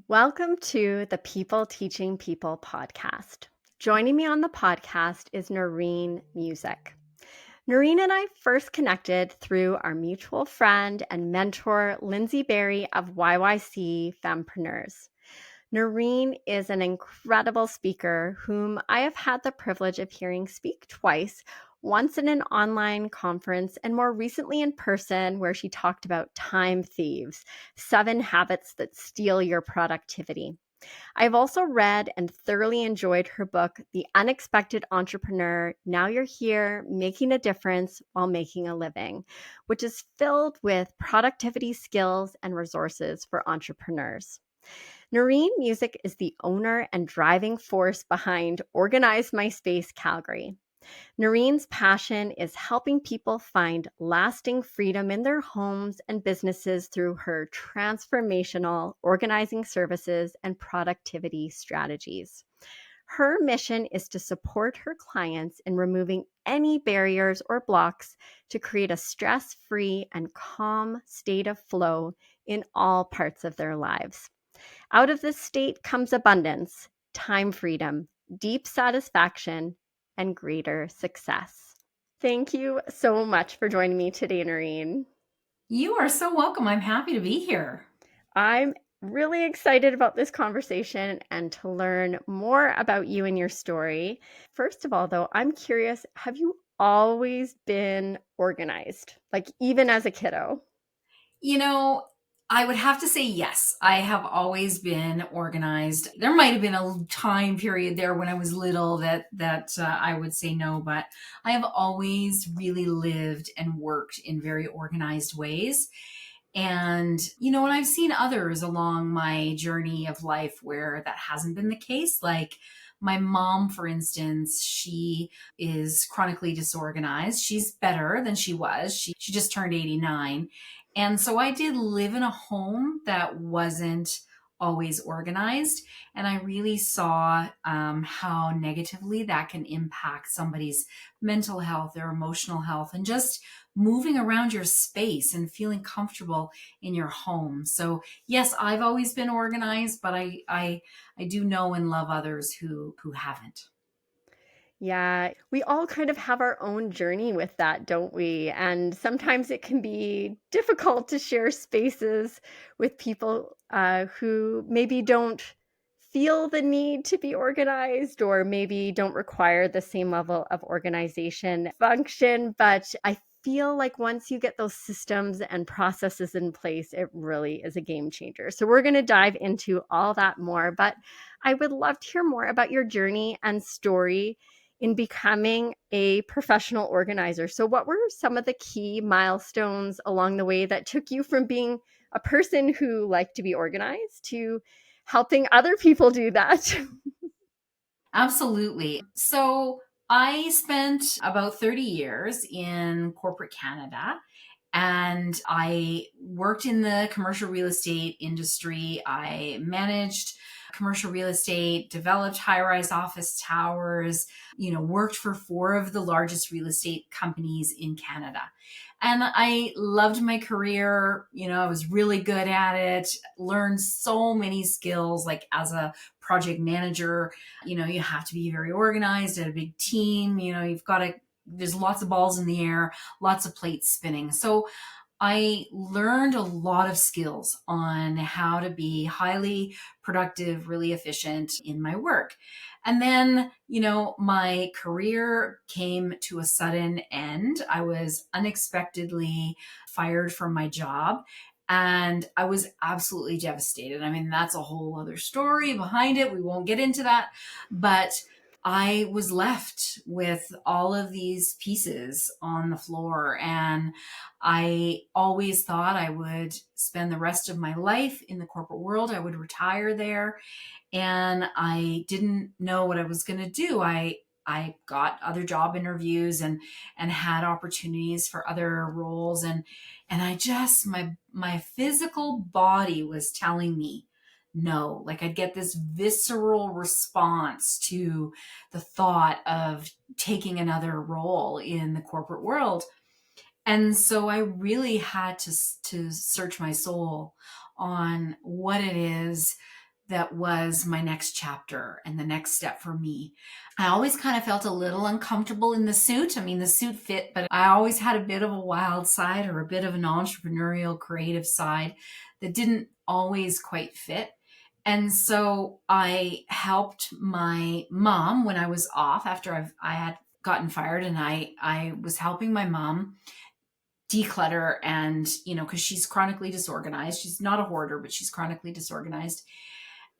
Welcome to the People Teaching People podcast. Joining me on the podcast is Noreen Music. Noreen and I first connected through our mutual friend and mentor, Lindsay Berry of YYC Fempreneurs. Noreen is an incredible speaker whom I have had the privilege of hearing speak twice, once in an online conference and more recently in person, where she talked about time thieves, 7 habits that steal your productivity. I've also read and thoroughly enjoyed her book, The Unexpected Entrepreneur. Now You're Here, Making a Difference While Making a Living, which is filled with productivity skills and resources for entrepreneurs. Noreen Music is the owner and driving force behind Organize My Space Calgary. Noreen's passion is helping people find lasting freedom in their homes and businesses through her transformational organizing services and productivity strategies. Her mission is to support her clients in removing any barriers or blocks to create a stress-free and calm state of flow in all parts of their lives. Out of this state comes abundance, time freedom, deep satisfaction, and greater success. Thank you so much for joining me today, Noreen. You are so welcome. I'm happy to be here. I'm really excited about this conversation and to learn more about you and your story. First of all, though, I'm curious, have you always been organized, like even as a kiddo? You know, I would have to say yes. I have always been organized. There might have been a time period there when I was little that I would say no, but I have always really lived and worked in very organized ways. And, and I've seen others along my journey of life where that hasn't been the case. Like my mom, for instance, she is chronically disorganized. She's better than she was. She just turned 89. And so I did live in a home that wasn't always organized. And I really saw how negatively that can impact somebody's mental health, their emotional health, and just moving around your space and feeling comfortable in your home. So yes, I've always been organized, but I do know and love others who haven't. Yeah, we all kind of have our own journey with that, don't we? And sometimes it can be difficult to share spaces with people who maybe don't feel the need to be organized or maybe don't require the same level of organization function. But I feel like once you get those systems and processes in place, it really is a game changer. So we're going to dive into all that more. But I would love to hear more about your journey and story in becoming a professional organizer. So, what were some of the key milestones along the way that took you from being a person who liked to be organized to helping other people do that? Absolutely. So I spent about 30 years in corporate Canada and I worked in the commercial real estate industry. I managed commercial real estate, developed high-rise office towers, worked for 4 of the largest real estate companies in Canada. And I loved my career. I was really good at it, learned so many skills, like as a project manager. You have to be very organized at a big team. There's lots of balls in the air, lots of plates spinning. So I learned a lot of skills on how to be highly productive, really efficient in my work. And then, my career came to a sudden end. I was unexpectedly fired from my job. And I was absolutely devastated. I mean, that's a whole other story behind it. We won't get into that. But I was left with all of these pieces on the floor. And I always thought I would spend the rest of my life in the corporate world. I would retire there. And I didn't know what I was going to do. I got other job interviews and had opportunities for other roles and I just my physical body was telling me no. Like I'd get this visceral response to the thought of taking another role in the corporate world. And so I really had to search my soul on what it is that was my next chapter and the next step for me. I always kind of felt a little uncomfortable in the suit. I mean, the suit fit, but I always had a bit of a wild side or a bit of an entrepreneurial creative side that didn't always quite fit. And so I helped my mom when I was off after I had gotten fired, and I was helping my mom declutter, and because she's chronically disorganized. She's not a hoarder, but she's chronically disorganized.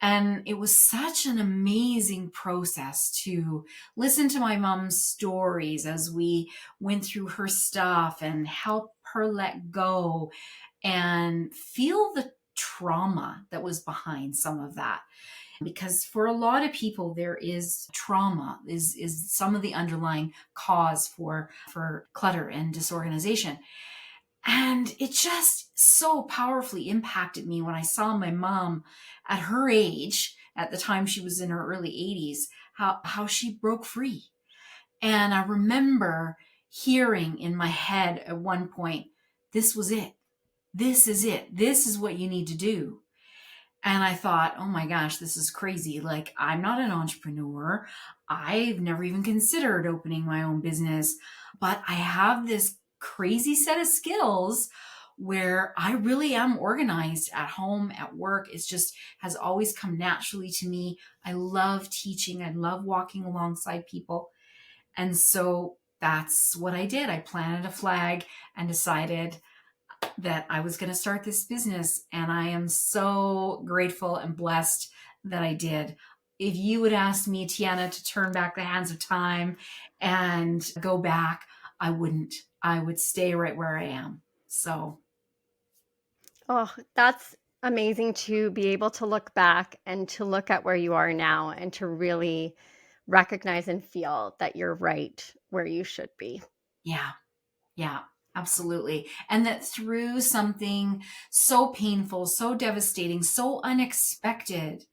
And it was such an amazing process to listen to my mom's stories as we went through her stuff and help her let go and feel the trauma that was behind some of that. Because for a lot of people, there is trauma is some of the underlying cause for clutter and disorganization. And it just so powerfully impacted me when I saw my mom at her age, at the time she was in her early 80s, how she broke free. And I remember hearing in my head at one point, this was it. This is it. This is what you need to do. And I thought, oh my gosh, this is crazy. Like, I'm not an entrepreneur. I've never even considered opening my own business, but I have this crazy set of skills where I really am organized at home, at work. It's just has always come naturally to me. I love teaching. I love walking alongside people. And so that's what I did. I planted a flag and decided that I was going to start this business. And I am so grateful and blessed that I did. If you would ask me, Tiana, to turn back the hands of time and go back, I wouldn't. I would stay right where I am. So, Oh, that's amazing to be able to look back and to look at where you are now and to really recognize and feel that you're right where you should be. yeah, yeah, absolutely. And that through something so painful, so devastating, so unexpected,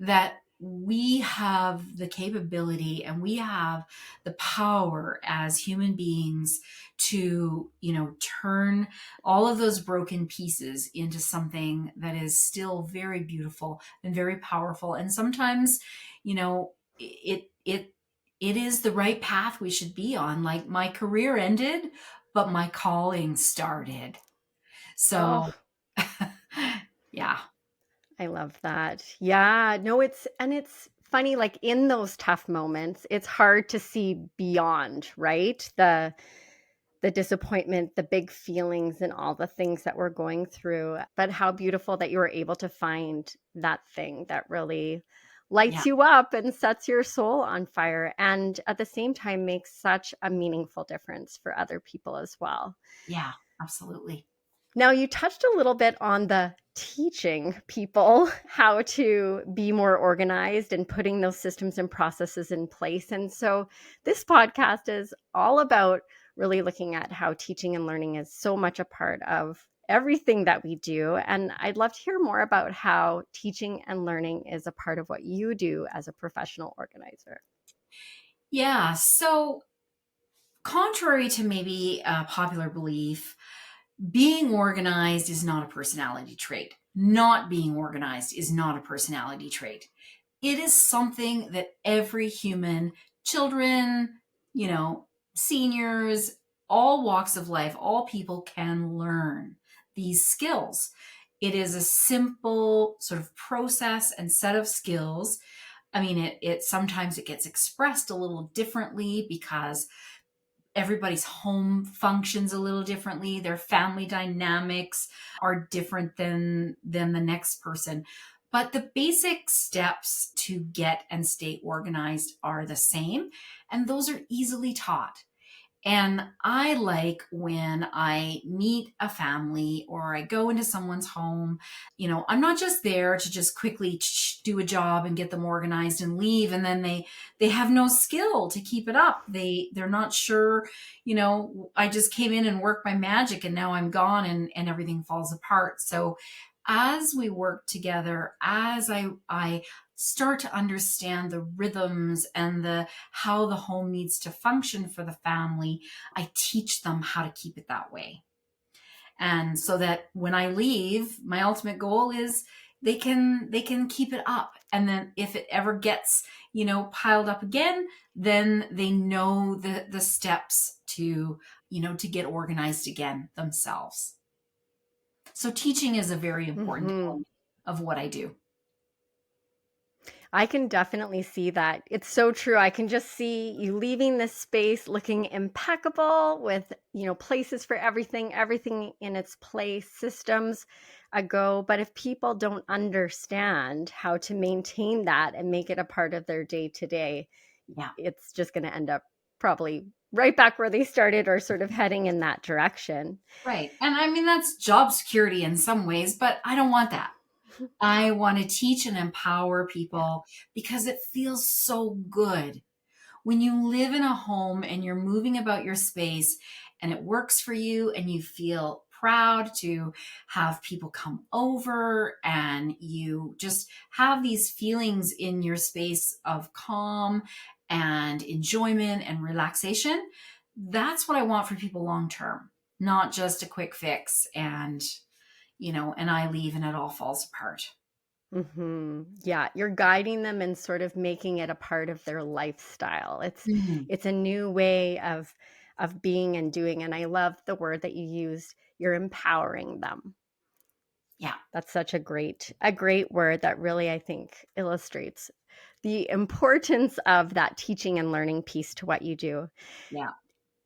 that we have the capability and we have the power as human beings to, turn all of those broken pieces into something that is still very beautiful and very powerful. And sometimes, it is the right path we should be on. Like, my career ended, but my calling started. Oh, So, yeah, I love that. Yeah, no, it's funny, like in those tough moments, it's hard to see beyond, right? The disappointment, the big feelings and all the things that we're going through. But how beautiful that you were able to find that thing that really yeah, lights you up and sets your soul on fire and at the same time makes such a meaningful difference for other people as well. yeah, absolutely. Now, you touched a little bit on the teaching people how to be more organized and putting those systems and processes in place. And so, this podcast is all about really looking at how teaching and learning is so much a part of everything that we do. And I'd love to hear more about how teaching and learning is a part of what you do as a professional organizer. Yeah. So, contrary to maybe a popular belief, being organized is not a personality trait. Not being organized is not a personality trait. It is something that every human, children, you know, seniors, all walks of life, all people can learn these skills. It is a simple sort of process and set of skills. I mean, it sometimes it gets expressed a little differently because everybody's home functions a little differently. Their family dynamics are different than the next person. But the basic steps to get and stay organized are the same, and those are easily taught. And I like when I meet a family or I go into someone's home, I'm not just there to just quickly do a job and get them organized and leave. And then they have no skill to keep it up. They're not sure, I just came in and worked my magic and now I'm gone and everything falls apart. So as we work together, as I start to understand the rhythms and the how the home needs to function for the family, I teach them how to keep it that way. And so that when I leave, my ultimate goal they can keep it up. And then if it ever gets, piled up again, then they know the steps to, to get organized again themselves. So teaching is a very important Hmm. element of what I do. I can definitely see that. It's so true. I can just see you leaving this space looking impeccable with, places for everything, everything in its place, systems a go. But if people don't understand how to maintain that and make it a part of their day to day, Yeah. it's just going to end up probably right back where they started or sort of heading in that direction. Right. And I mean, that's job security in some ways, but I don't want that. I want to teach and empower Yeah. people because it feels so good when you live in a home and you're moving about your space and it works for you and you feel proud to have people come over and you just have these feelings in your space of calm and enjoyment and relaxation. That's what I want for people long term, not just a quick fix and I leave and it all falls apart. Yeah, you're guiding them and sort of making it a part of their lifestyle. It's Mhm. it's a new way of being and doing, and I love the word that you used. You're empowering them. Yeah. That's such a great word that really I think illustrates the importance of that teaching and learning piece to what you do. Yeah.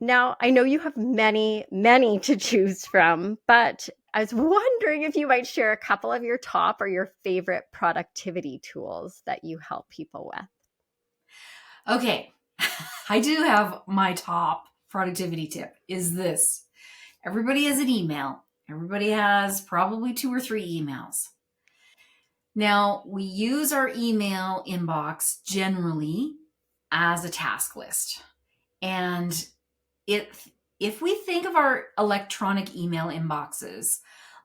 Now, I know you have many, many to choose from, but I was wondering if you might share a couple of your top or your favorite productivity tools that you help people with. Okay. I do have my top productivity tip is this. Everybody has an email. Everybody has probably two or three emails. Now, we use our email inbox generally as a task list. And if we think of our electronic email inboxes,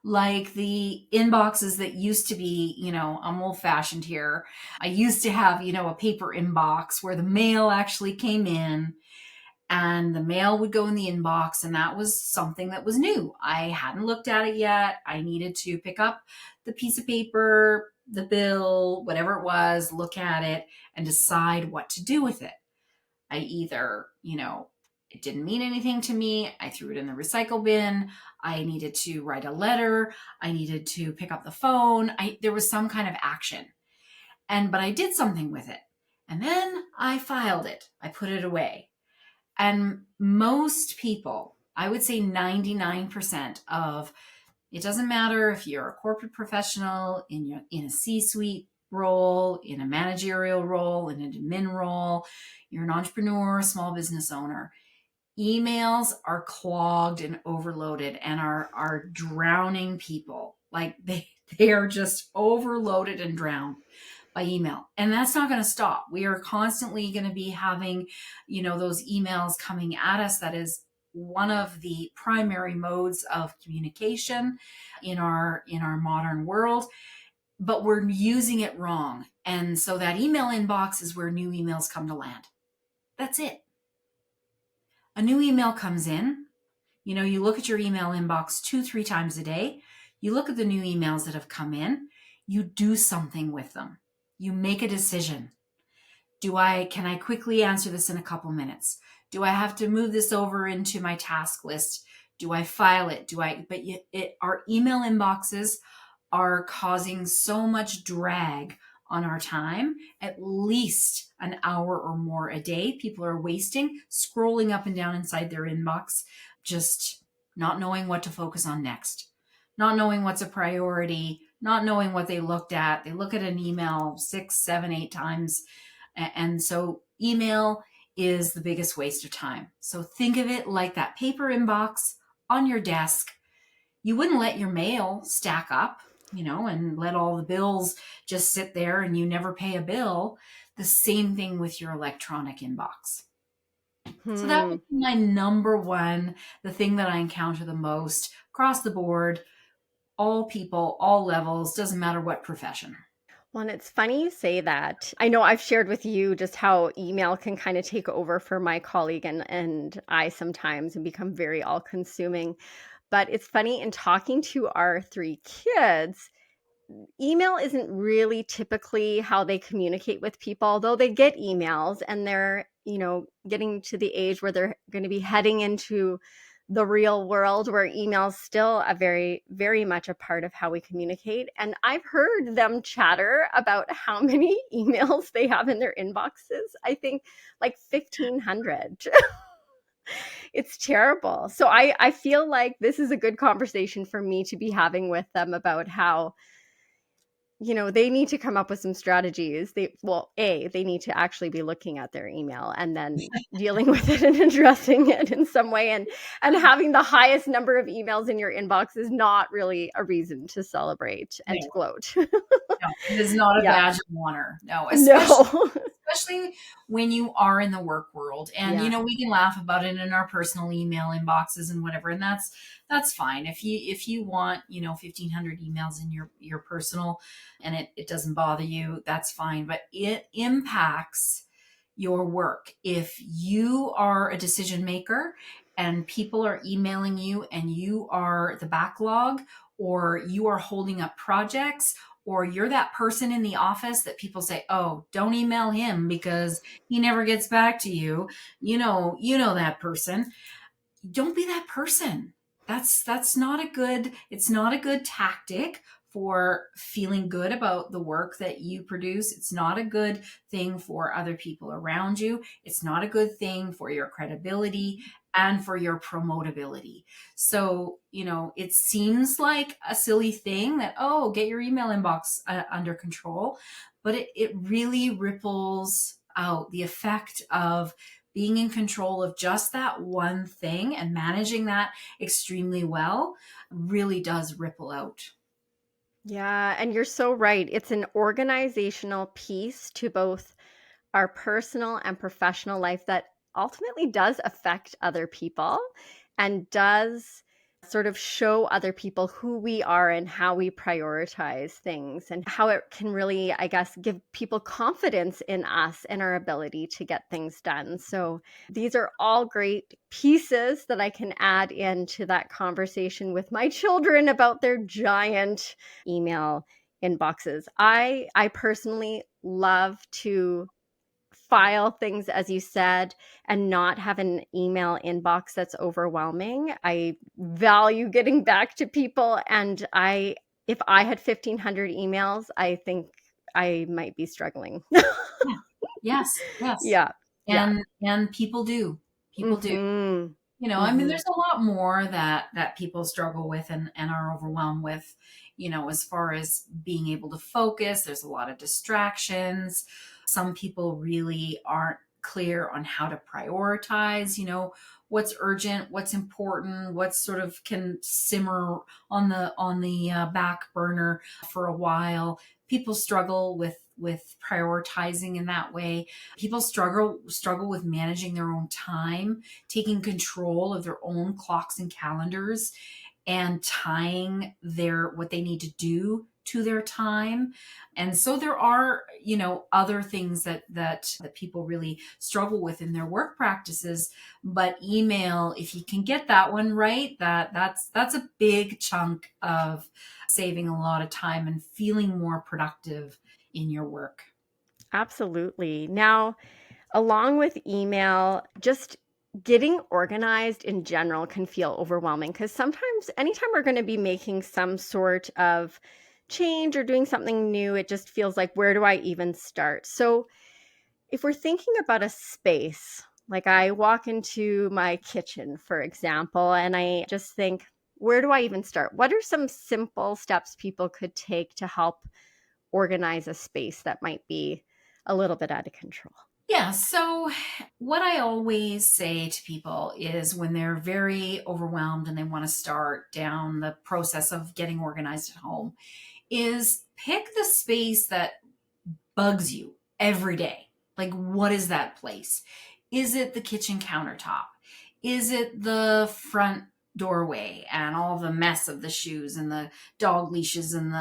like the inboxes that used to be, I'm old fashioned here. I used to have, a paper inbox where the mail actually came in and the mail would go in the inbox, and that was something that was new. I hadn't looked at it yet. I needed to pick up the piece of paper, the bill, whatever it was, look at it and decide what to do with it. I either, it didn't mean anything to me, I threw it in the recycle bin, I needed to write a letter, I needed to pick up the phone, there was some kind of action. But I did something with it. And then I filed it. I put it away. And most people, I would say 99% of, it doesn't matter if you're a corporate professional in a C-suite role, in a managerial role, in an admin role, you're an entrepreneur, small business owner. Emails are clogged and overloaded and are drowning people. Like they are just overloaded and drowned by email. And that's not going to stop. We are constantly going to be having, those emails coming at us. That is one of the primary modes of communication in our modern world, but we're using it wrong. And so that email inbox is where new emails come to land. That's it. A new email comes in. You look at your email inbox 2, 3 times a day. You look at the new emails that have come in. You do something with them. You make a decision. Can I quickly answer this in a couple minutes? Do I have to move this over into my task list? Do I file it? Our email inboxes are causing so much drag on our time, at least an hour or more a day. People are wasting, scrolling up and down inside their inbox, just not knowing what to focus on next, not knowing what's a priority, not knowing what they looked at. They look at an email 6, 7, 8 times. And so email is the biggest waste of time. So think of it like that paper inbox on your desk. You wouldn't let your mail stack up, and let all the bills just sit there and you never pay a bill. The same thing with your electronic inbox. So that Hmm. would be my number one, the thing that I encounter the most across the board, all people, all levels, doesn't matter what profession. Well, and it's funny you say that. I know I've shared with you just how email can kind of take over for my colleague and I sometimes and become very all consuming. But it's funny in talking to our three kids, email isn't really typically how they communicate with people, although they get emails and they're, getting to the age where they're going to be heading into the real world where email is still a very, very much a part of how we communicate. And I've heard them chatter about how many emails they have in their inboxes. I think like 1,500. It's terrible. So I feel like this is a good conversation for me to be having with them about how, they need to come up with some strategies. They need to actually be looking at their email and then dealing with it and addressing it in some way. And having the highest number of emails in your inbox is not really a reason to celebrate and to No, gloat. no, it is not a Yeah. badge of honor. No, No. especially when you are in the work world. And Yeah. we can laugh about it in our personal email inboxes and whatever, and that's fine. If you want 1,500 emails in your personal, and it doesn't bother you, that's fine. But it impacts your work. If you are a decision maker and people are emailing you and you are the backlog, or you are holding up projects, or you're that person in the office that people say, "Oh, don't email him because he never gets back to you." You know that person. Don't be that person. That's not a good, it's not a good tactic for feeling good about the work that you produce. It's not a good thing for other people around you. It's not a good thing for your credibility and for your promotability. So, it seems like a silly thing that, oh, get your email inbox under control, but it really ripples out. The effect of being in control of just that one thing and managing that extremely well really does ripple out. Yeah, and you're so right. It's an organizational piece to both our personal and professional life that ultimately does affect other people and does sort of show other people who we are and how we prioritize things and how it can really, I guess, give people confidence in us and our ability to get things done. So these are all great pieces that I can add into that conversation with my children about their giant email inboxes. I personally love to file things, as you said, and not have an email inbox that's overwhelming. I value getting back to people, and if I had 1,500 emails, I think I might be struggling. Yeah. Yes, yes. Yeah. Yeah. And people do. People do. Mhm. I mean, Mhm. there's a lot more that people struggle with and are overwhelmed with, as far as being able to focus. There's a lot of distractions. Some people really aren't clear on how to prioritize, what's urgent, what's important, what sort of can simmer on the back burner for a while. People struggle with prioritizing in that way. People struggle with managing their own time, taking control of their own clocks and calendars, and tying their what they need to do to their time. And so there are, other things that people really struggle with in their work practices. But email, if you can get that one right, that's a big chunk of saving a lot of time and feeling more productive in your work. Absolutely. Now, along with email, just getting organized in general can feel overwhelming because sometimes, anytime we're going to be making some sort of change or doing something new, it just feels like, where do I even start? So, if we're thinking about a space, like I walk into my kitchen, for example, and I just think, where do I even start? What are some simple steps people could take to help organize a space that might be a little bit out of control? Yeah. So, what I always say to people is when they're very overwhelmed and they want to start down the process of getting organized at home, is pick the space that bugs you every day. Like, what is that place? Is it the kitchen countertop? Is it the front doorway and all the mess of the shoes and the dog leashes and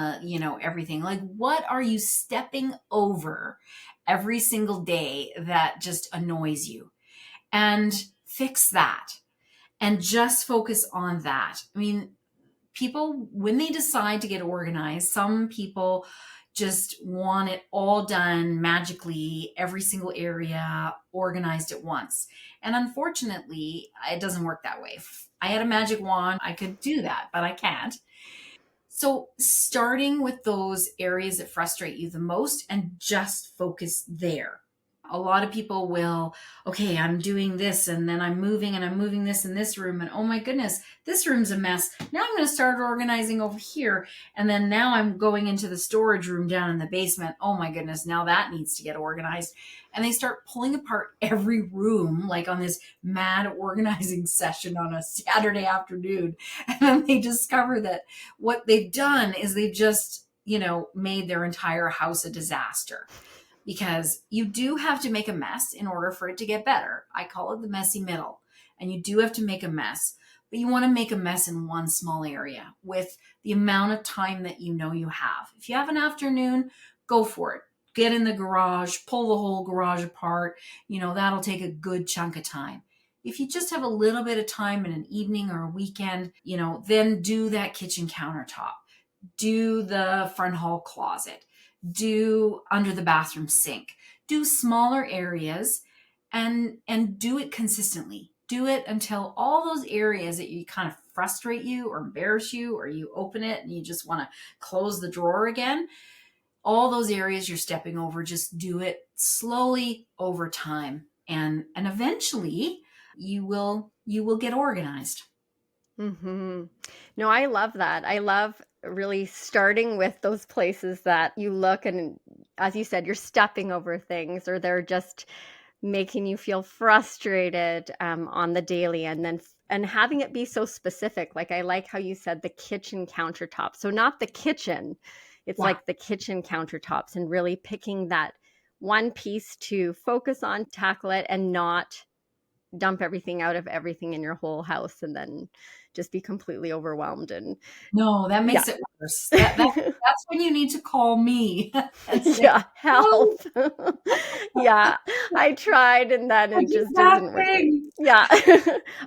everything? Like, what are you stepping over every single day that just annoys you? And fix that and just focus on that. I mean, people, when they decide to get organized, some people just want it all done magically, every single area organized at once. And unfortunately, it doesn't work that way. If I had a magic wand, I could do that, but I can't. So, starting with those areas that frustrate you the most and just focus there. A lot of people will, okay, I'm doing this and then I'm moving this in this room. And oh my goodness, this room's a mess. Now I'm going to start organizing over here. And then now I'm going into the storage room down in the basement. Oh my goodness, now that needs to get organized. And they start pulling apart every room, like on this mad organizing session on a Saturday afternoon. And then they discover that what they've done is they've just, made their entire house a disaster, because you do have to make a mess in order for it to get better. I call it the messy middle. And you do have to make a mess, but you want to make a mess in one small area with the amount of time that you have. If you have an afternoon, go for it. Get in the garage, pull the whole garage apart. That'll take a good chunk of time. If you just have a little bit of time in an evening or a weekend, then do that kitchen countertop, do the front hall closet, do under the bathroom sink, do smaller areas, and do it consistently. Do it until all those areas that you kind of frustrate you or embarrass you, or you open it and you just want to close the drawer again. All those areas you're stepping over, just do it slowly over time, and eventually you will get organized. No, I love that. I love really starting with those places that you look and, as you said, you're stepping over things or they're just making you feel frustrated on the daily, and having it be so specific. Like, I like how you said the kitchen countertop. So not the kitchen, it's Yeah. like the kitchen countertops, and really picking that one piece to focus on, tackle it, and not dump everything out of everything in your whole house and then just be completely overwhelmed. And No, that yeah. makes it worse. That's when you need to call me and say, Yeah, "Oh, help. Yeah, I tried and then I it did just that isn't working. thing." Yeah.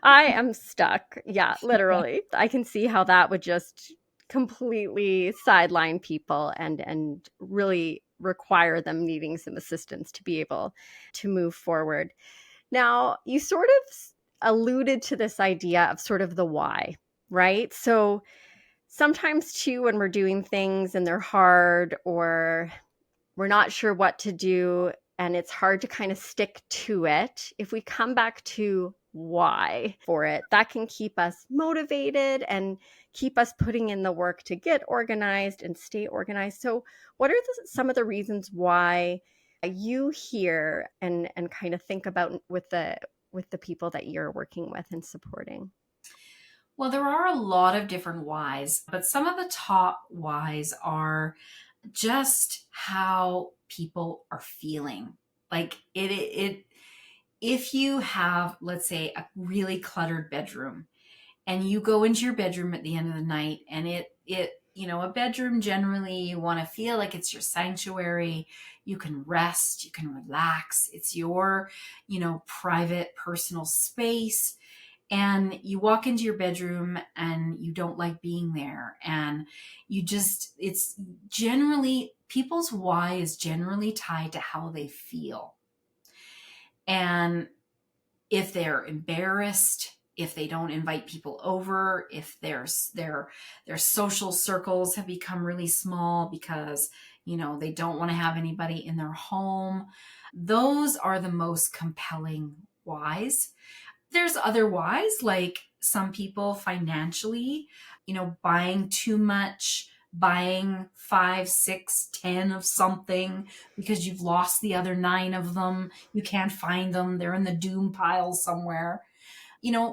I am stuck. Yeah, literally. I can see how that would just completely sideline people and really require them needing some assistance to be able to move forward. Now, you sort of alluded to this idea of sort of the why, right? So sometimes too, when we're doing things and they're hard, or we're not sure what to do and it's hard to kind of stick to it, if we come back to why for it, that can keep us motivated and keep us putting in the work to get organized and stay organized. So what are some of the reasons why you hear and kind of think about with the people that you're working with and supporting? Well, there are a lot of different whys, but some of the top whys are just how people are feeling. Like if you have, let's say, a really cluttered bedroom, and you go into your bedroom at the end of the night, and a bedroom, generally you want to feel like it's your sanctuary. You can rest, you can relax. It's your, private personal space. And you walk into your bedroom and you don't like being there, and it's generally, people's why is generally tied to how they feel. And if they're embarrassed, if they don't invite people over, if their social circles have become really small because they don't want to have anybody in their home, those are the most compelling whys. There's other whys, like some people financially, buying too much, buying 5, 6, 10 of something because you've lost the other 9 of them. You can't find them. They're in the doom pile somewhere.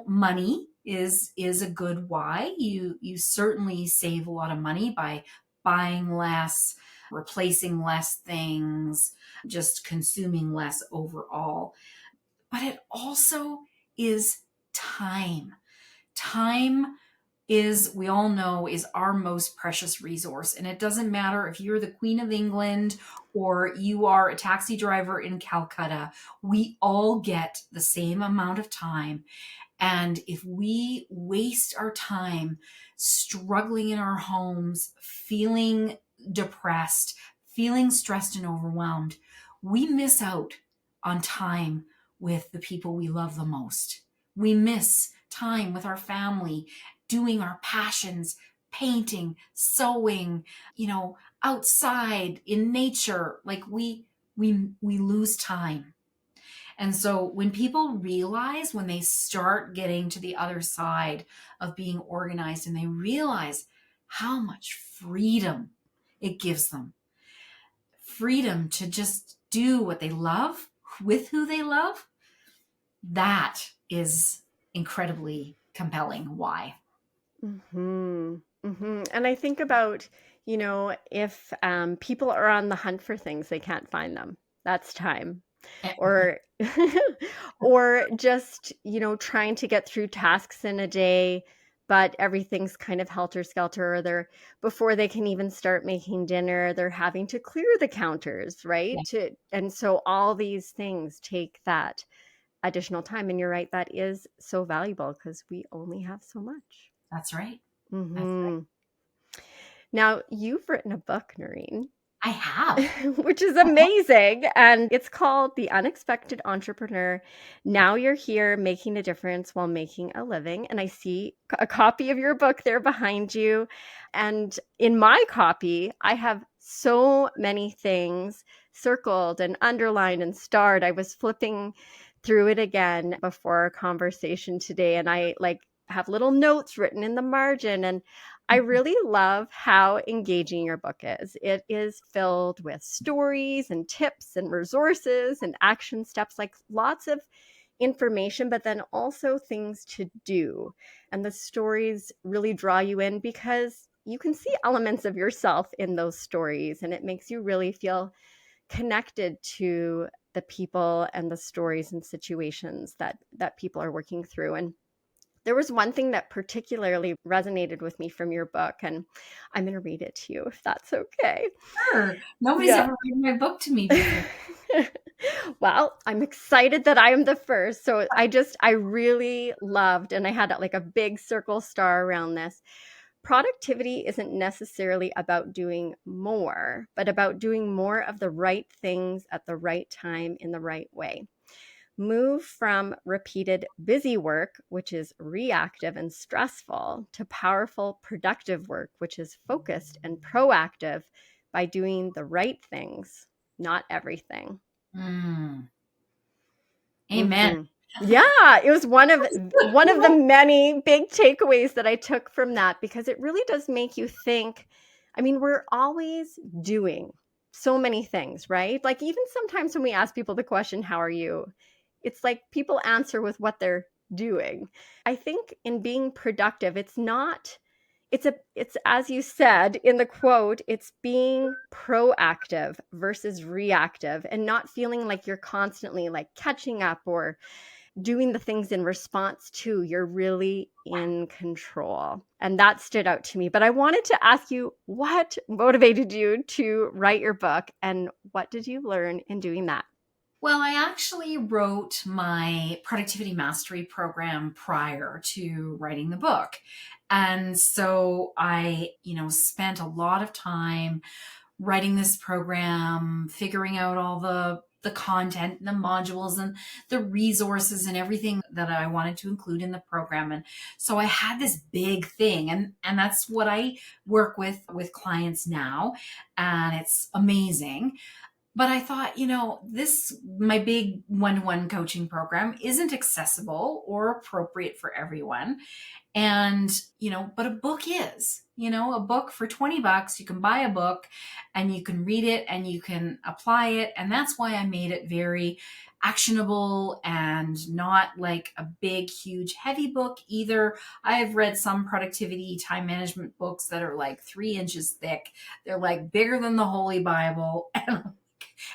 Money is a good why. You certainly save a lot of money by buying less, replacing less things, just consuming less overall. But it also is time. Time is, we all know, is our most precious resource. And it doesn't matter if you're the Queen of England or you are a taxi driver in Calcutta, we all get the same amount of time. And if we waste our time struggling in our homes, feeling depressed, feeling stressed and overwhelmed, we miss out on time with the people we love the most. We miss time with our family, doing our passions, painting, sewing, outside in nature. Like we lose time. And so when people realize, when they start getting to the other side of being organized and they realize how much freedom it gives them, freedom to just do what they love with who they love, that is incredibly compelling. Why? And I think about, if people are on the hunt for things, they can't find them. That's time. Or or just, trying to get through tasks in a day, but everything's kind of helter-skelter, or they're before they can even start making dinner, they're having to clear the counters, right? Yeah, And so all these things take that additional time. And you're right, that is so valuable because we only have so much. that's right. That's right. hmm Now, you've written a book, Noreen, I have. which is amazing. And it's called The Unexpected Entrepreneur. Now you're here making a difference while making a living. And I see a copy of your book there behind you. And in my copy, I have so many things circled and underlined and starred. I was flipping through it again before our conversation today, and I have little notes written in the margin. And I really love how engaging your book is. It is filled with stories and tips and resources and action steps, like lots of information, but then also things to do. And the stories really draw you in because you can see elements of yourself in those stories, and it makes you really feel connected to the people and the stories and situations that people are working through. And there was one thing that particularly resonated with me from your book, and I'm going to read it to you if that's okay. Sure. Nobody's Yeah. ever read my book to me before. Well, I'm excited that I am the first. So I really loved, and I had like a big circle star around this. Productivity isn't necessarily about doing more, but about doing more of the right things at the right time in the right way. Move from repeated busy work, which is reactive and stressful, to powerful, productive work, which is focused and proactive by doing the right things, not everything. Mm. Amen. hmm Yeah, it was one of the many big takeaways that I took from that, because it really does make you think. I mean, we're always doing so many things, right? Like even sometimes when we ask people the question, "How are you?" It's like people answer with what they're doing. I think in being productive, it's as you said in the quote, it's being proactive versus reactive, and not feeling like you're constantly like catching up or doing the things in response to. You're really in control. And that stood out to me. But I wanted to ask you, what motivated you to write your book, and what did you learn in doing that? Well, I actually wrote my productivity mastery program prior to writing the book. And so I, spent a lot of time writing this program, figuring out all the content and the modules and the resources and everything that I wanted to include in the program. And so I had this big thing, and that's what I work with clients now, and it's amazing. But I thought, this, my big one-to-one coaching program isn't accessible or appropriate for everyone. And, but a book is, a book for 20 bucks, you can buy a book and you can read it and you can apply it. And that's why I made it very actionable and not like a big, huge, heavy book either. I've read some productivity time management books that are like 3 inches thick. They're like bigger than the Holy Bible.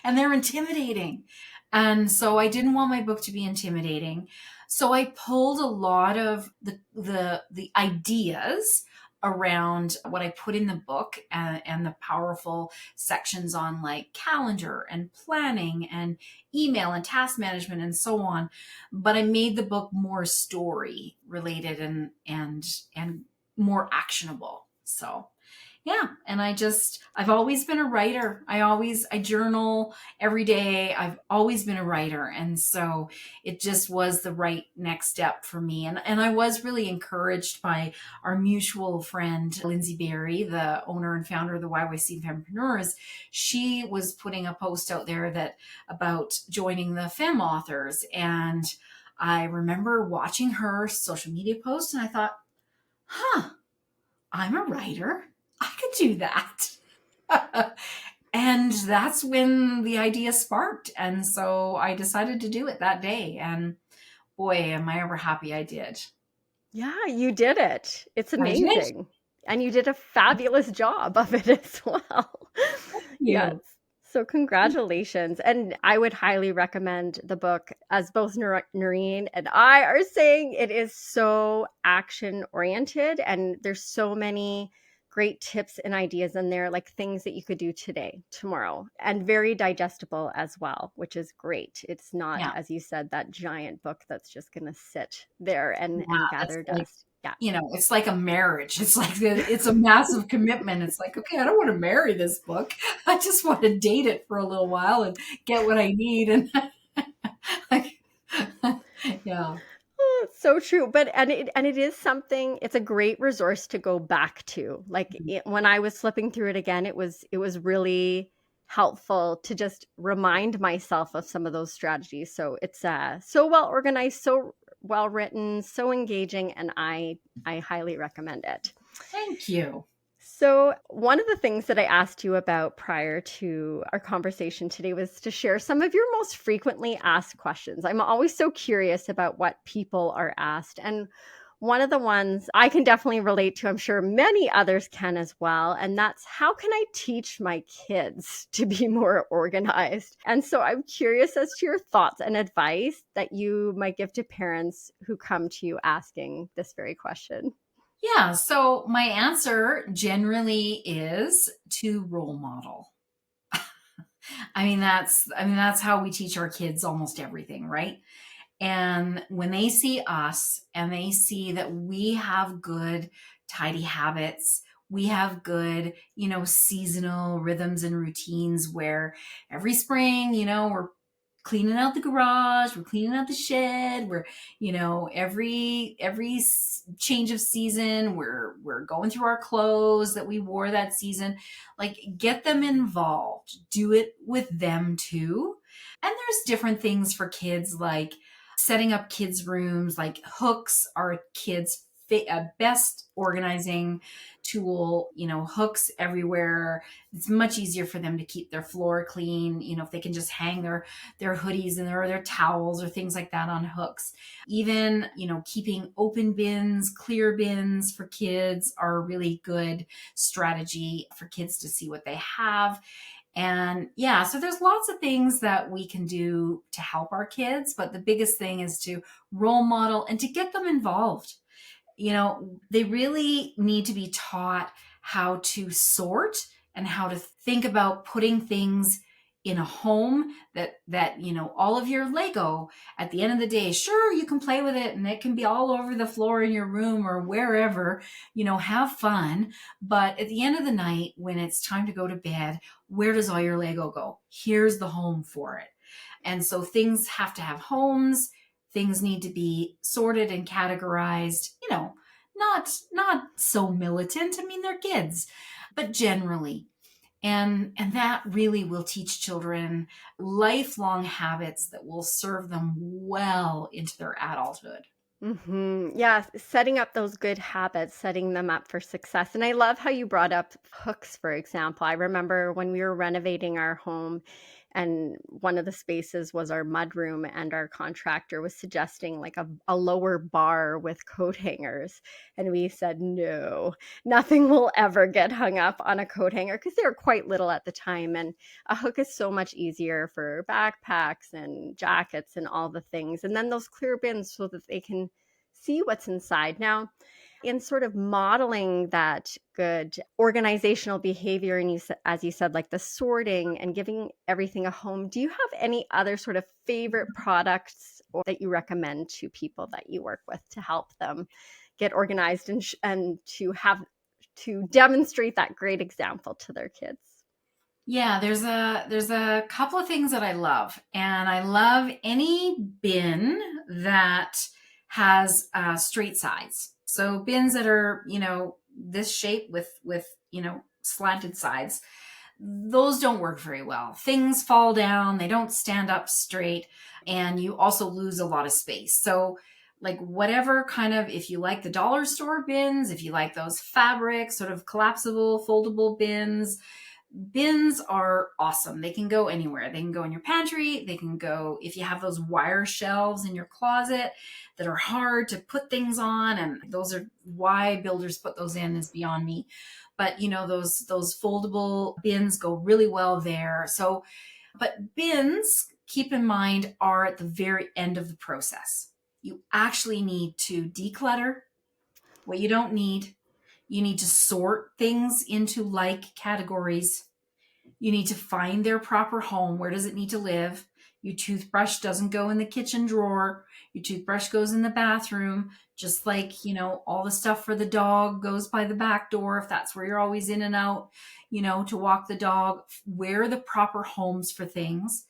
And they're intimidating. And so I didn't want my book to be intimidating. So I pulled a lot of the ideas around what I put in the book, and the powerful sections on like calendar and planning and email and task management and so on. But I made the book more story related and more actionable. So yeah, and I've always been a writer. I journal every day. I've always been a writer, and so it just was the right next step for me. And I was really encouraged by our mutual friend Lindsay Berry, the owner and founder of the YYC Fempreneurs. She was putting a post out there that about joining the Femme Authors, and I remember watching her social media post, and I thought, huh, I'm a writer. I could do that. And that's when the idea sparked. And so I decided to do it that day. And boy, am I ever happy I did. Yeah, you did it. It's I did. amazing. And you did a fabulous job of it as well. Thank Yes. you. So congratulations. And I would highly recommend the book, as both Noreen and I are saying. It is so action oriented, and there's so many great tips and ideas in there, like things that you could do today, tomorrow, and very digestible as well, which is great. It's not, Yeah. as you said, that giant book that's just going to sit there and Yeah. It's gather like, dust. Yeah. it's like a marriage. It's like it's a massive commitment. It's like, okay, I don't want to marry this book. I just want to date it for a little while and get what I need. And like, yeah. Oh, it's so true. But and it is something, it's a great resource to go back to. Like when I was flipping through it again, it was really helpful to just remind myself of some of those strategies. So it's so well organized, so well written, so engaging, and I highly recommend it. Thank you. So, one of the things that I asked you about prior to our conversation today was to share some of your most frequently asked questions. I'm always so curious about what people are asked. And one of the ones I can definitely relate to, I'm sure many others can as well. And that's, how can I teach my kids to be more organized? And so I'm curious as to your thoughts and advice that you might give to parents who come to you asking this very question. Yeah, so my answer generally is to role model. I mean that's how we teach our kids almost everything, right? And when they see us and they see that we have good tidy habits, we have good, seasonal rhythms and routines where every spring, we're cleaning out the garage, we're cleaning out the shed, we're, every change of season, we're going through our clothes that we wore that season. Like, get them involved, do it with them too. And there's different things for kids, like setting up kids' rooms. Like, hooks are kids' best organizing tool. Hooks everywhere. It's much easier for them to keep their floor clean. If they can just hang their hoodies and their towels or things like that on hooks. Even, keeping open bins, clear bins for kids are a really good strategy for kids to see what they have. And yeah, so there's lots of things that we can do to help our kids, but the biggest thing is to role model and to get them involved. They really need to be taught how to sort and how to think about putting things in a home, that all of your Lego, at the end of the day, sure, you can play with it and it can be all over the floor in your room or wherever, have fun. But at the end of the night, when it's time to go to bed, where does all your Lego go? Here's the home for it. And so things have to have homes. Things need to be sorted and categorized, not so militant. I mean, they're kids, but generally. And that really will teach children lifelong habits that will serve them well into their adulthood. Yeah, setting up those good habits, setting them up for success. And I love how you brought up hooks, for example. I remember when we were renovating our home, and one of the spaces was our mudroom, and our contractor was suggesting like a lower bar with coat hangers. And we said, no, nothing will ever get hung up on a coat hanger, because they were quite little at the time. And a hook is so much easier for backpacks and jackets and all the things. And then those clear bins so that they can see what's inside. Now, In sort of modeling that good organizational behavior, and as you said, like the sorting and giving everything a home, do you have any other sort of favorite products or that you recommend to people that you work with to help them get organized and to demonstrate that great example to their kids? Yeah, there's a couple of things that I love, and I love any bin that has straight sides. So bins that are, this shape with slanted sides, those don't work very well. Things fall down, they don't stand up straight, and you also lose a lot of space. So like whatever kind of, if you like the dollar store bins, if you like those fabric sort of collapsible foldable bins are awesome. They can go anywhere. They can go in your pantry. They can go, if you have those wire shelves in your closet that are hard to put things on, and those are why builders put those in is beyond me. But those foldable bins go really well there. So, but bins, keep in mind, are at the very end of the process. You actually need to declutter what you don't need. You need to sort things into like categories. You need to find their proper home. Where does it need to live? Your toothbrush doesn't go in the kitchen drawer. Your toothbrush goes in the bathroom, just like, all the stuff for the dog goes by the back door, if that's where you're always in and out, to walk the dog. Where are the proper homes for things?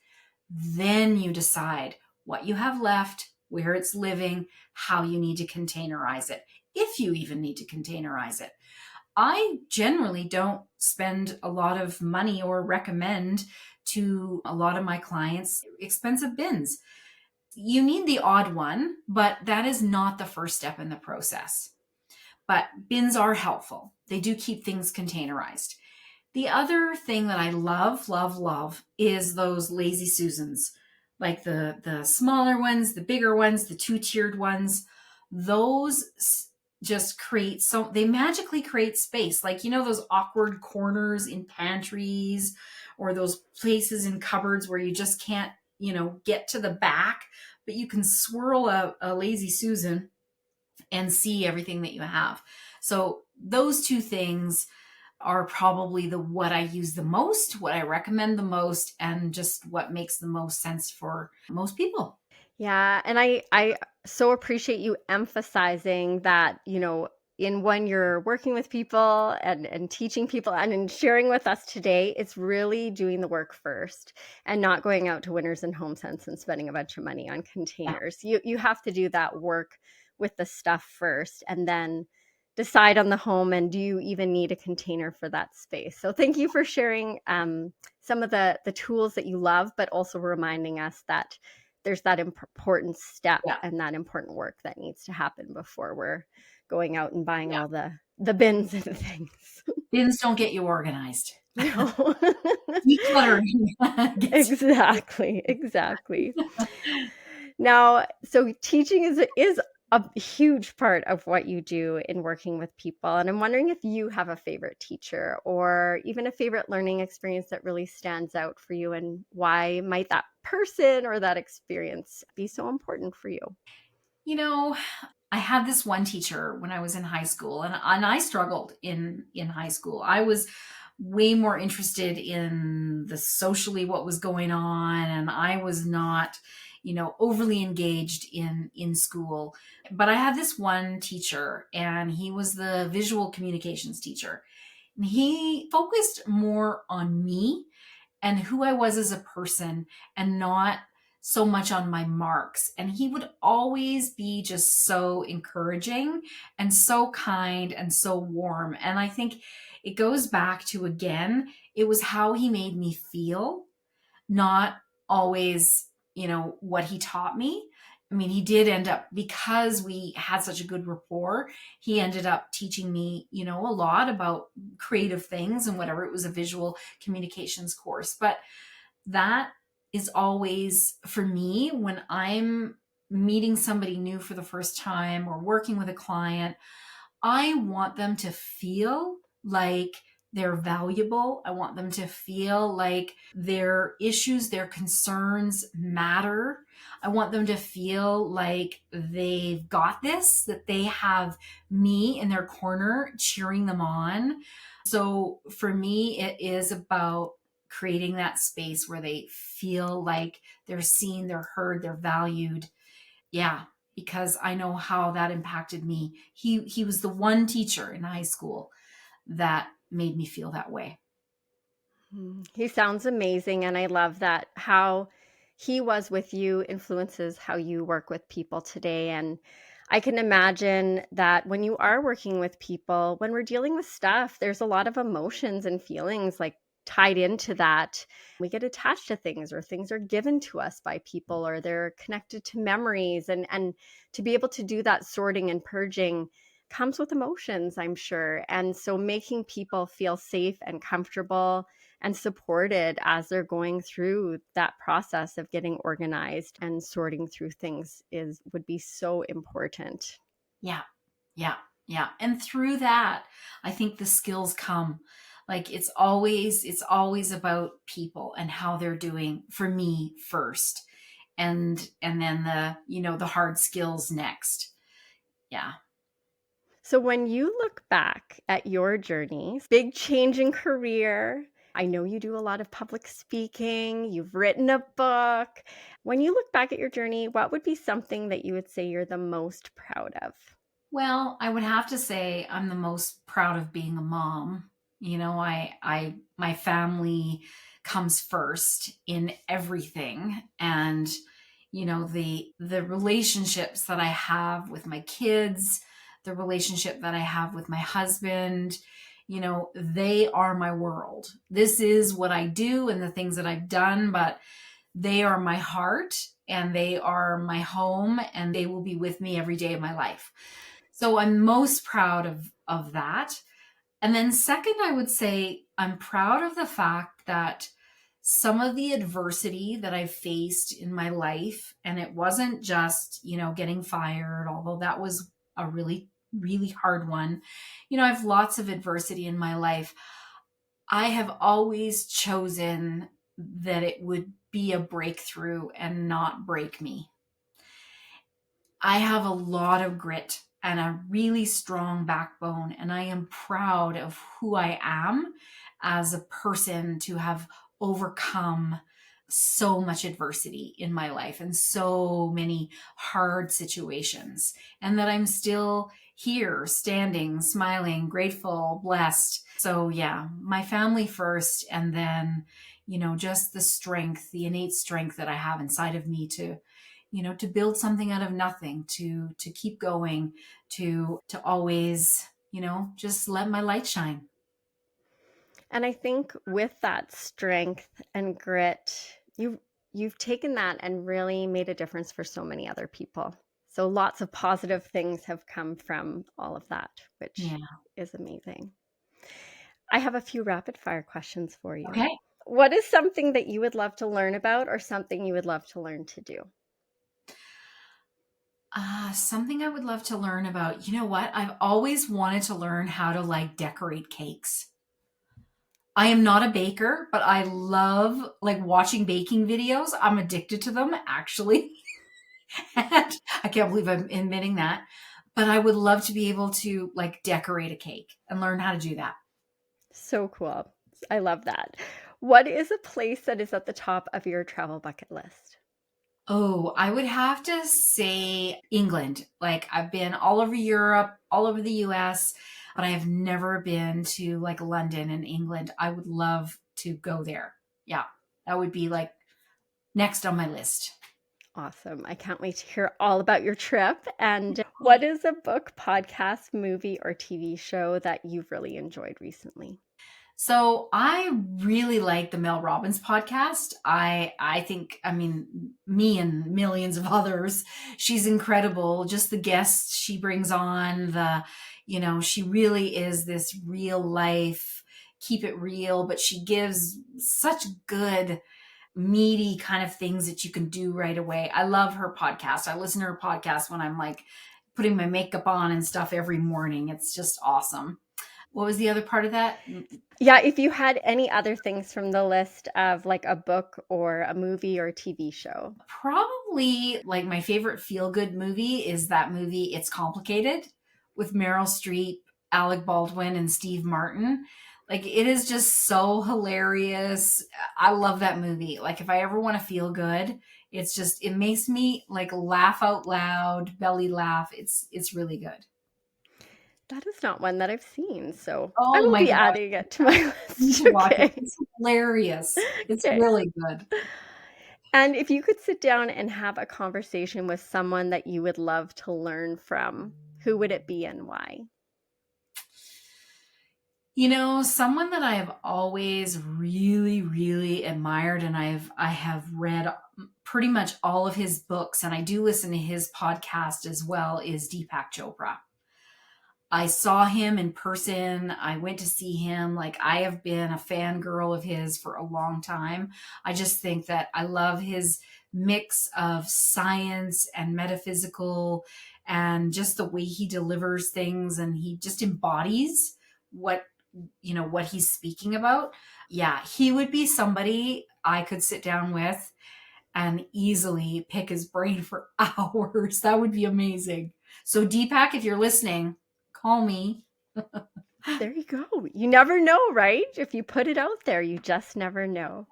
Then you decide what you have left, where it's living, how you need to containerize it, if you even need to containerize it. I generally don't spend a lot of money or recommend to a lot of my clients expensive bins. You need the odd one, but that is not the first step in the process. But bins are helpful. They do keep things containerized. The other thing that I love, love, love is those lazy Susans, like the smaller ones, the bigger ones, the two-tiered ones. Those just create, so they magically create space. Like, those awkward corners in pantries or those places in cupboards where you just can't, get to the back, but you can swirl a lazy Susan and see everything that you have. So those two things are probably what I use the most, what I recommend the most, and just what makes the most sense for most people. Yeah, and I so appreciate you emphasizing that, in when you're working with people and teaching people and in sharing with us today, it's really doing the work first and not going out to Winners and Home Sense and spending a bunch of money on Yeah. containers. You have to do that work with the stuff first and then decide on the home, and do you even need a container for that space? So thank you for sharing some of the tools that you love, but also reminding us that there's that important step Yeah. and that important work that needs to happen before we're going out and buying Yeah. all the bins and things. Bins don't get you organized. No. Decluttering gets you. Exactly. Now, so teaching is a huge part of what you do in working with people. And I'm wondering if you have a favorite teacher or even a favorite learning experience that really stands out for you, and why might that person or that experience be so important for you? You know, I had this one teacher when I was in high school, and I struggled in high school. I was way more interested in the socially what was going on, and I was not, overly engaged in school. But I had this one teacher, and he was the visual communications teacher. And he focused more on me and who I was as a person, and not so much on my marks. And he would always be just so encouraging and so kind and so warm. And I think it goes back to, again, it was how he made me feel, not always, what he taught me. I mean, he did end up, because we had such a good rapport, he ended up teaching me, a lot about creative things and whatever. It was a visual communications course. But that is always, for me, when I'm meeting somebody new for the first time or working with a client, I want them to feel like they're valuable. I want them to feel like their issues, their concerns matter. I want them to feel like they've got this, that they have me in their corner cheering them on. So for me, it is about creating that space where they feel like they're seen, they're heard, they're valued. Yeah, because I know how that impacted me. He was the one teacher in high school that made me feel that way. He sounds amazing, and I love that how he was with you influences how you work with people today. And I can imagine that when you are working with people, when we're dealing with stuff, there's a lot of emotions and feelings like tied into that. We get attached to things, or things are given to us by people, or they're connected to memories, and to be able to do that sorting and purging comes with emotions, I'm sure. And so making people feel safe and comfortable and supported as they're going through that process of getting organized and sorting through things is would be so important. Yeah. Yeah. Yeah. And through that, I think the skills come. Like it's always about people and how they're doing for me first. And then the hard skills next. Yeah. So when you look back at your journey, big change in career, I know you do a lot of public speaking, you've written a book. When you look back at your journey, what would be something that you would say you're the most proud of? Well, I would have to say I'm the most proud of being a mom. My family comes first in everything, and the relationships that I have with my kids, the relationship that I have with my husband, they are my world. This is what I do and the things that I've done, but they are my heart and they are my home and they will be with me every day of my life. So I'm most proud of that. And then second, I would say I'm proud of the fact that some of the adversity that I've faced in my life, and it wasn't just, getting fired, although that was a really, really hard one. I have lots of adversity in my life. I have always chosen that it would be a breakthrough and not break me. I have a lot of grit and a really strong backbone, and I am proud of who I am as a person to have overcome so much adversity in my life and so many hard situations, and that I'm still here, standing, smiling, grateful, blessed. So, yeah, my family first, and then, just the strength, the innate strength that I have inside of me to build something out of nothing, to keep going, to always, just let my light shine. And I think with that strength and grit, you've taken that and really made a difference for so many other people. So lots of positive things have come from all of that, which Yeah. is amazing. I have a few rapid fire questions for you. Okay. What is something that you would love to learn about, or something you would love to learn to do? Something I would love to learn about. You know what? I've always wanted to learn how to like decorate cakes. I am not a baker, but I love like watching baking videos. I'm addicted to them, actually. And I can't believe I'm admitting that. But I would love to be able to like decorate a cake and learn how to do that. So cool. I love that. What is a place that is at the top of your travel bucket list? Oh, I would have to say England. Like I've been all over Europe, all over the US, but I have never been to like London and England. I would love to go there. Yeah, that would be like next on my list. Awesome. I can't wait to hear all about your trip. And what is a book, podcast, movie, or TV show that you've really enjoyed recently? So I really like the Mel Robbins podcast. I think, I mean, me and millions of others, she's incredible. Just the guests she brings on, she really is this real life, keep it real, but she gives such good, meaty kind of things that you can do right away. I love her podcast. I listen to her podcast when I'm like putting my makeup on and stuff every morning. It's just awesome. What was the other part of that? Yeah, if you had any other things from the list of like a book or a movie or a TV show. Probably like my favorite feel good movie is that movie It's Complicated with Meryl Streep, Alec Baldwin, and Steve Martin. Like it is just so hilarious. I love that movie. Like if I ever want to feel good, it's just it makes me like laugh out loud, belly laugh. It's really good. That is not one that I've seen, so I Oh will my be gosh, adding it to my you need list. to watch it. Okay. It's hilarious. It's Okay. really good. And if you could sit down and have a conversation with someone that you would love to learn from, who would it be and why? You know, someone that I have always really, really admired, and I have read pretty much all of his books, and I do listen to his podcast as well, is Deepak Chopra. I saw him in person. I went to see him. Like I have been a fangirl of his for a long time. I just think that I love his mix of science and metaphysical and just the way he delivers things, and he just embodies what what he's speaking about. Yeah, he would be somebody I could sit down with and easily pick his brain for hours. That would be amazing. So, Deepak, if you're listening, call me. There you go. You never know, right? If you put it out there, you just never know.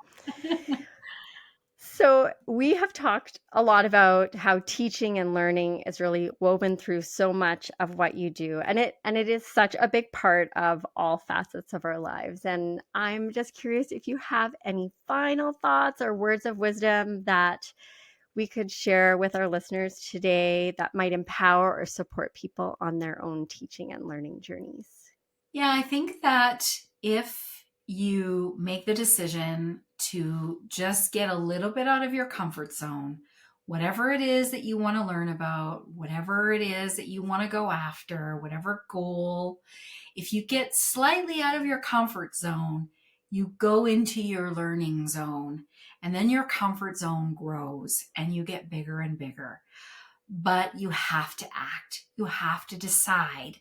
So, we have talked a lot about how teaching and learning is really woven through so much of what you do. And it is such a big part of all facets of our lives. And I'm just curious if you have any final thoughts or words of wisdom that we could share with our listeners today that might empower or support people on their own teaching and learning journeys. Yeah, I think that if you make the decision to just get a little bit out of your comfort zone, whatever it is that you want to learn about, whatever it is that you want to go after, whatever goal, if you get slightly out of your comfort zone, you go into your learning zone, and then your comfort zone grows and you get bigger and bigger. But you have to act, you have to decide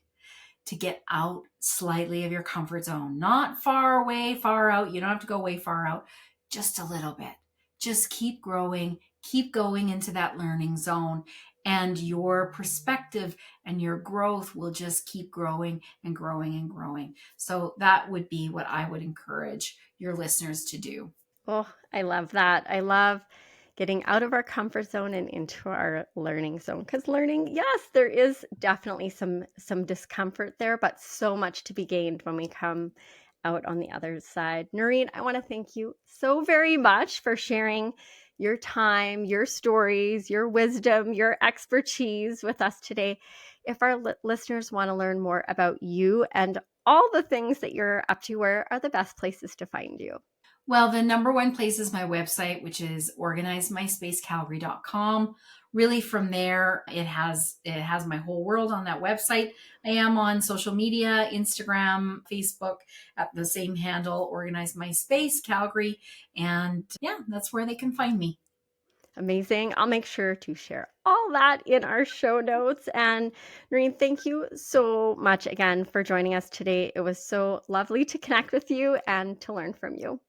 to get out slightly of your comfort zone. Not far away, far out. You don't have to go way far out, just a little bit. Just keep growing, keep going into that learning zone, and your perspective and your growth will just keep growing and growing and growing. So that would be what I would encourage your listeners to do. Oh, I love that. I love getting out of our comfort zone and into our learning zone, because learning, yes, there is definitely some discomfort there, but so much to be gained when we come out on the other side. Noreen, I want to thank you so very much for sharing your time, your stories, your wisdom, your expertise with us today. If our listeners want to learn more about you and all the things that you're up to, where are the best places to find you? Well, the number one place is my website, which is organizemyspacecalgary.com. Really from there, it has my whole world on that website. I am on social media, Instagram, Facebook at the same handle, Organize My Space Calgary. And yeah, that's where they can find me. Amazing. I'll make sure to share all that in our show notes. And Noreen, thank you so much again for joining us today. It was so lovely to connect with you and to learn from you.